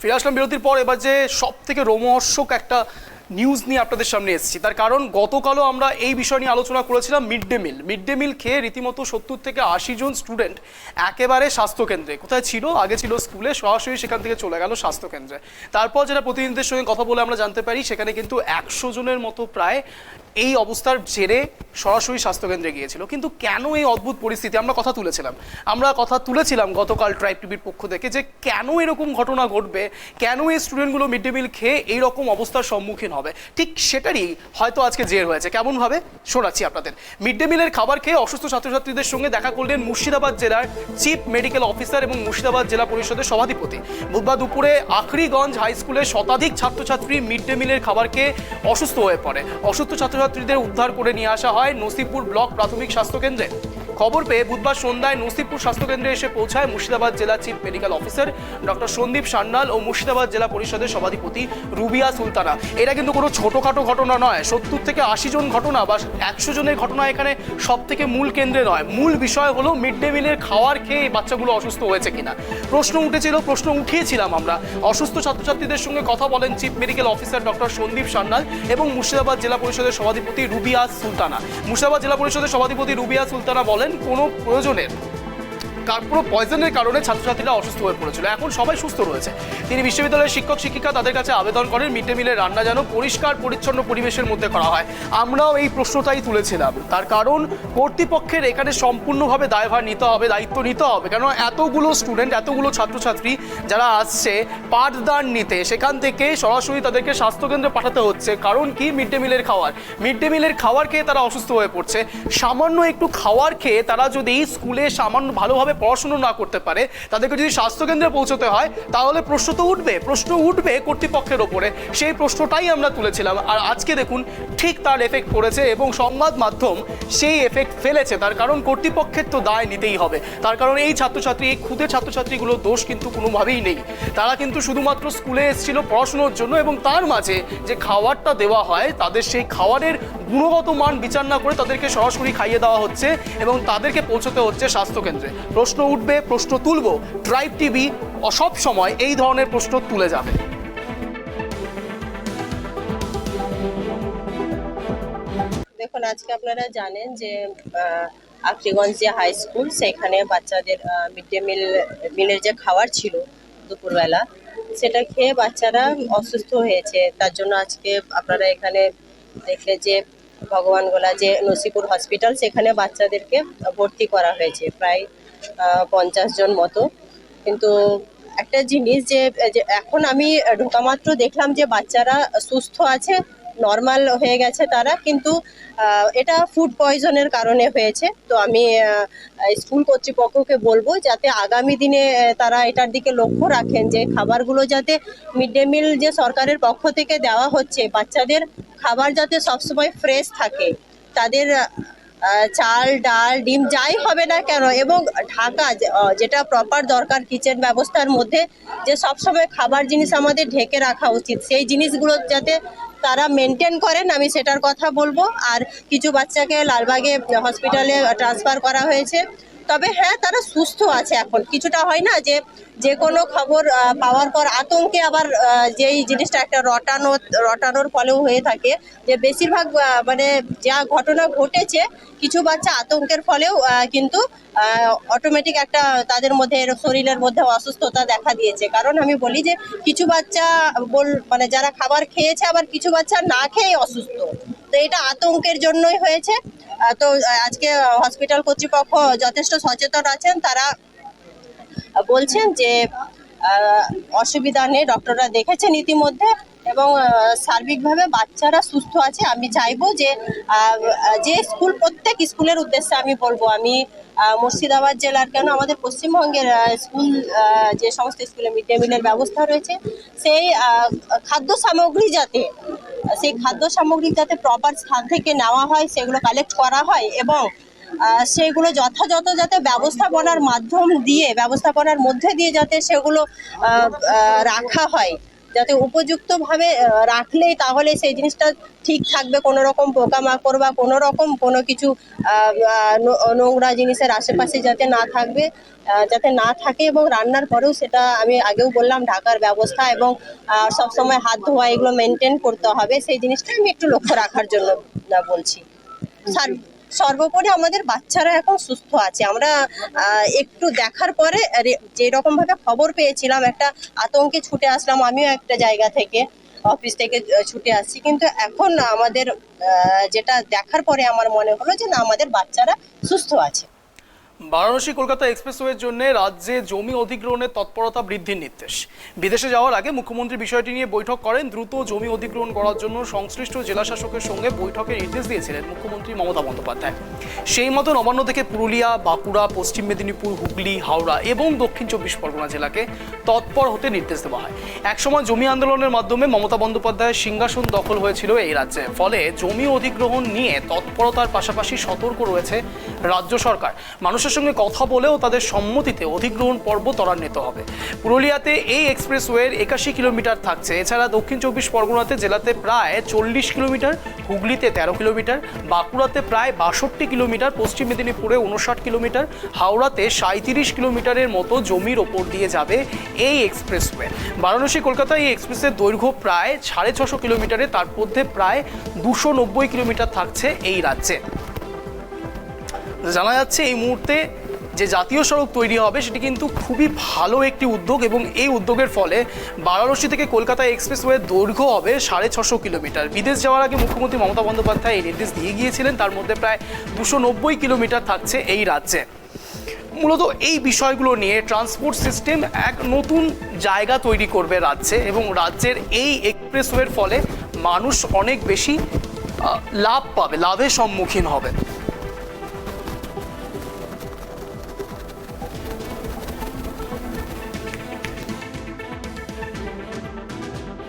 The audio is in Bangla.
ফিরে আসলাম বিরতির পর। এবার যে সব থেকে রোমহর্ষক একটা নিউজ নিয়ে আপনাদের সামনে এসেছি, তার কারণ গতকালও আমরা এই বিষয় নিয়ে আলোচনা করেছিলাম। মিড ডে মিল খেয়ে রীতিমতো 70 থেকে 80 জন স্টুডেন্ট একেবারে স্বাস্থ্যকেন্দ্রে, কোথায় ছিল আগে ছিল স্কুলে, সরাসরি সেখান থেকে চলে গেল স্বাস্থ্যকেন্দ্রে। তারপর যেটা প্রতিনিধিদের সঙ্গে কথা বলে আমরা জানতে পারি, সেখানে কিন্তু 100 জনের মতো প্রায় এই অবস্থার জেরে সরাসরি স্বাস্থ্যকেন্দ্রে গিয়েছিল। কিন্তু কেন এই অদ্ভুত পরিস্থিতি, আমরা কথা তুলেছিলাম গতকাল ট্রাইব টিভির পক্ষ থেকে, যে কেন এরকম ঘটনা ঘটবে, কেন এই স্টুডেন্টগুলো মিড ডে মিল খেয়ে এইরকম অবস্থার সম্মুখীন হবে। ঠিক সেটারই হয়তো আজকে জের হয়েছে। কেমনভাবে শোনাচ্ছি আপনাদের। মিড ডে মিলের খাবার খেয়ে অসুস্থ ছাত্রছাত্রীদের সঙ্গে দেখা করলেন মুর্শিদাবাদ জেলার চিফ মেডিকেল অফিসার এবং মুর্শিদাবাদ জেলা পরিষদের সভাধিপতি। বুধবার দুপুরে আখরিগঞ্জ হাই স্কুলের শতাধিক ছাত্রছাত্রী মিড ডে মিলের খাবার খেয়ে অসুস্থ হয়ে পড়ে। অসুস্থ ছাত্রছাত্রীদের উদ্ধার করে নিয়ে আসা হয় নসিপুর ব্লক প্রাথমিক স্বাস্থ্যকেন্দ্রে। খবর পেয়ে বুধবার সন্ধ্যায় নসিপুর স্বাস্থ্যকেন্দ্রে এসে পৌঁছায় মুর্শিদাবাদ জেলা chief medical officer doctor Sandeep Sanyal ও মুর্শিদাবাদ জেলা পরিষদের সভাধিপতি রুবিয়া সুলতানা। এটা কিন্তু কোনো ছোটোখাটো ঘটনা নয়। 70 থেকে 80 জন ঘটনা বা 100 জনের ঘটনা এখানে সব থেকে মূল কেন্দ্রে নয়। মূল বিষয় হলো মিড ডে মিলের খাওয়ার খেয়ে বাচ্চাগুলো অসুস্থ হয়েছে কিনা। প্রশ্ন উঠিয়েছিলাম আমরা। অসুস্থ ছাত্রছাত্রীদের সঙ্গে কথা বলেন chief medical officer doctor Sandeep Sanyal এবং মুর্শিদাবাদ জেলা পরিষদের সভাধিপতি রুবিয়া সুলতানা। মুর্শিদাবাদ জেলা পরিষদের সভাধিপতি রুবিয়া সুলতানা বলেন, কোনো পয়জনের কারণে ছাত্রছাত্রীরা অসুস্থ হয়ে পড়েছিল, এখন সবাই সুস্থ রয়েছে। তিনি বিশ্ববিদ্যালয়ের শিক্ষক শিক্ষিকা তাদের কাছে আবেদন করেন মিড ডে মিলের রান্না যেন পরিষ্কার পরিচ্ছন্ন পরিবেশের মধ্যে করা হয়। আমরাও এই প্রশ্নটাই তুলেছিলাম, তার কারণ কর্তৃপক্ষের এখানে সম্পূর্ণভাবে দায়িত্ব নিতে হবে। কেন এতগুলো স্টুডেন্ট, এতগুলো ছাত্রছাত্রী যারা আসছে পাঠদান নিতে, সেখান থেকে সরাসরি তাদেরকে স্বাস্থ্যকেন্দ্রে পাঠাতে হচ্ছে। কারণ কি, মিড ডে মিলের খাবার খেয়ে তারা অসুস্থ হয়ে পড়ছে। সামান্য একটু খাবার খেয়ে তারা যদি স্কুলে সামান্য ভালোভাবে পড়াশোনা না করতে পারে, তাদেরকে যদি স্বাস্থ্যকেন্দ্রে পৌঁছতে হয়, তাহলে প্রশ্ন উঠবে কর্তৃপক্ষের ওপরে। সেই প্রশ্নটাই আমরা তুলেছিলাম। আর আজকে দেখুন ঠিক তার এফেক্ট পড়েছে এবং সংবাদ মাধ্যম সেই এফেক্ট ফেলেছে। তার কারণ কর্তৃপক্ষের তো দায় নিতেই হবে। তার কারণ এই ক্ষুদে ছাত্রছাত্রীগুলোর দোষ কিন্তু কোনোভাবেই নেই। তারা কিন্তু শুধুমাত্র স্কুলে এসেছিল পড়াশোনার জন্য, এবং তার মাঝে যে খাবারটা দেওয়া হয়, তাদের সেই খাবারের গুণগত মান বিচার না করে তাদেরকে সরাসরি খাইয়ে দেওয়া হচ্ছে এবং তাদেরকে পৌঁছতে হচ্ছে স্বাস্থ্যকেন্দ্রে। প্রশ্ন উঠবে, প্রশ্ন তুলব। ট্রাইব টিভি সব সময় এই ধরনের প্রশ্ন তুলে যাবে। দেখুন, আজকে আপনারা জানেন যে আখরিগঞ্জ যে হাই স্কুল, সেখানে বাচ্চাদের মিড ডে মিলের যে খাবার ছিল দুপুরবেলা, সেটা খেয়ে বাচ্চারা অসুস্থ হয়েছে। তার জন্য আজকে আপনারা এখানে দেখলে যে ভগবানগোলা যে নসিপুর হসপিটাল, সেখানে বাচ্চাদেরকে ভর্তি করা হয়েছে প্রায় 50 জন মতো। কিন্তু একটা জিনিস যে এখন আমি ঢোকামাত্র দেখলাম যে বাচ্চারা সুস্থ আছে, নর্মাল হয়ে গেছে তারা, কিন্তু এটা ফুড পয়জনের কারণে হয়েছে। তো আমি স্কুল কর্তৃপক্ষকে বলবো যাতে আগামী দিনে তারা এটার দিকে লক্ষ্য রাখেন, যে খাবারগুলো যাতে মিড ডে মিল যে সরকারের পক্ষ থেকে দেওয়া হচ্ছে, বাচ্চাদের খাবার যাতে সবসময় ফ্রেশ থাকে, তাদের চাল ডাল ডিম যাই হবে না কেন, এবং ঢাকা যেটা প্রপার দরকার কিচেন ব্যবস্থার মধ্যে, যে সবসময় খাবার জিনিস আমাদের ঢেকে রাখা উচিত, সেই জিনিসগুলো যাতে তারা মেনটেন করেন, আমি সেটার কথা বলবো। আর কিছু বাচ্চাকে লালবাগে হসপিটালে ট্রান্সফার করা হয়েছে। তবে হ্যাঁ, তারা সুস্থ আছে এখন। কিছুটা হয় না যে কোনো খবর পাওয়ার পর আতঙ্কে আবার যেই জিনিসটা একটা রটানোর ফলেও হয়ে থাকে, যে বেশিরভাগ মানে যা ঘটনা ঘটেছে, কিছু বাচ্চা আতঙ্কের ফলেও কিন্তু অটোমেটিক একটা তাদের মধ্যে শরীরের মধ্যে অসুস্থতা দেখা দিয়েছে। কারণ আমি বলি যে কিছু বাচ্চা মানে যারা খাবার খেয়েছে, আবার কিছু বাচ্চা না খেয়ে অসুস্থ। তো এটা আতঙ্কের জন্যই হয়েছে। তো আজকে হসপিটাল কর্তৃপক্ষ যথেষ্ট সচেতন আছেন। তারা বলছেন যে অসুবিধা নেই, ডক্টররা দেখেছেন ইতিমধ্যে, এবং সার্বিকভাবে বাচ্চারা সুস্থ আছে। আমি চাইবো যে প্রত্যেক স্কুলের উদ্দেশ্যে আমি বলবো, আমি মুর্শিদাবাদ জেলার কেন, আমাদের পশ্চিমবঙ্গের স্কুল যে সমস্ত স্কুলে মিড ডে মিলের ব্যবস্থা রয়েছে, সেই খাদ্য সামগ্রী যাতে প্রপার স্থান থেকে নেওয়া হয়, সেগুলো কালেক্ট করা হয়, এবং সেগুলো যথাযথ যাতে ব্যবস্থাপনার মধ্যে দিয়ে যাতে সেগুলো রাখা হয়, যাতে উপযুক্তভাবে রাখলেই তাহলে সেই জিনিসটা ঠিক থাকবে। কোনো রকম পোকামাকড় বা কোনো কিছু নোংরা জিনিসের আশেপাশে যাতে না থাকবে। যাতে না থাকে, এবং রান্নার পরেও সেটা আমি আগেও বললাম ঢাকার ব্যবস্থা এবং সব সময় হাত ধোয়া এগুলো মেনটেন করতে হবে, সেই জিনিসটা আমি একটু লক্ষ্য রাখার জন্য বলছি। সর্বোপরি আমাদের বাচ্চারা এখন সুস্থ আছে। আমরা একটু দেখার পরে যেরকম ভাবে খবর পেয়েছিলাম একটা আতঙ্কে ছুটে আসলাম, আমিও একটা জায়গা থেকে অফিস থেকে ছুটে আসছি, কিন্তু এখন আমাদের যেটা দেখার পরে আমার মনে হলো যে না, আমাদের বাচ্চারা সুস্থ আছে। বারাণসী কলকাতা এক্সপ্রেসওয়ের জন্য রাজ্যে জমি অধিগ্রহণের তৎপরতা বৃদ্ধির নির্দেশ। বিদেশে যাওয়ার আগে মুখ্যমন্ত্রী বিষয়টি নিয়ে বৈঠক করেন। দ্রুত জমি অধিগ্রহণ করার জন্য সংশ্লিষ্ট জেলা শাসকের সঙ্গে বৈঠকে নির্দেশ দিয়েছিলেন মুখ্যমন্ত্রী মমতা বন্দ্যোপাধ্যায়। সেই মতো নবান্ন থেকে পুরুলিয়া, বাঁকুড়া, পশ্চিম মেদিনীপুর, হুগলি, হাওড়া এবং দক্ষিণ 24 পরগনা জেলাকে তৎপর হতে নির্দেশ দেওয়া হয়। একসময় জমি আন্দোলনের মাধ্যমে মমতা বন্দ্যোপাধ্যায়ের সিংহাসন দখল হয়েছিল এই রাজ্যে। ফলে জমি অধিগ্রহণ নিয়ে তৎপরতার পাশাপাশি সতর্ক রয়েছে রাজ্য সরকার। মানুষের সঙ্গে কথা বলেও তাদের সম্মতিতে অধিগ্রহণ পর্ব ত্বরান্বিত হবে। পুরুলিয়াতে এই এক্সপ্রেসওয়ের 81 কিলোমিটার থাকছে। এছাড়া দক্ষিণ 24 পরগনাতে জেলাতে প্রায় 40 কিলোমিটার, হুগলিতে 13 কিলোমিটার, বাঁকুড়াতে প্রায় 62 কিলোমিটার, পশ্চিম মেদিনীপুরে 59 কিলোমিটার, হাওড়াতে 37 কিলোমিটারের মতো জমির ওপর দিয়ে যাবে এই এক্সপ্রেসওয়ে। বারাণসী কলকাতা এই এক্সপ্রেসের দৈর্ঘ্য প্রায় 650 কিলোমিটারে, তার মধ্যে প্রায় 290 কিলোমিটার থাকছে এই রাজ্যে। জানা যাচ্ছে এই মুহূর্তে যে জাতীয় সড়ক তৈরি হবে সেটি কিন্তু খুবই ভালো একটি উদ্যোগ, এবং এই উদ্যোগের ফলে বারাণসী থেকে কলকাতা এক্সপ্রেসওয়ের দৈর্ঘ্য হবে 650 কিলোমিটার। বিদেশ যাওয়ার আগে মুখ্যমন্ত্রী মমতা বন্দ্যোপাধ্যায় এই নির্দেশ দিয়ে গিয়েছিলেন। তার মধ্যে প্রায় 290 কিলোমিটার থাকছে এই রাজ্যে। মূলত এই বিষয়গুলো নিয়ে ট্রান্সপোর্ট সিস্টেম এক নতুন জায়গা তৈরি করবে রাজ্যে, এবং রাজ্যের এই এক্সপ্রেসওয়ের ফলে মানুষ অনেক বেশি লাভ পাবে, লাভের সম্মুখীন হবে।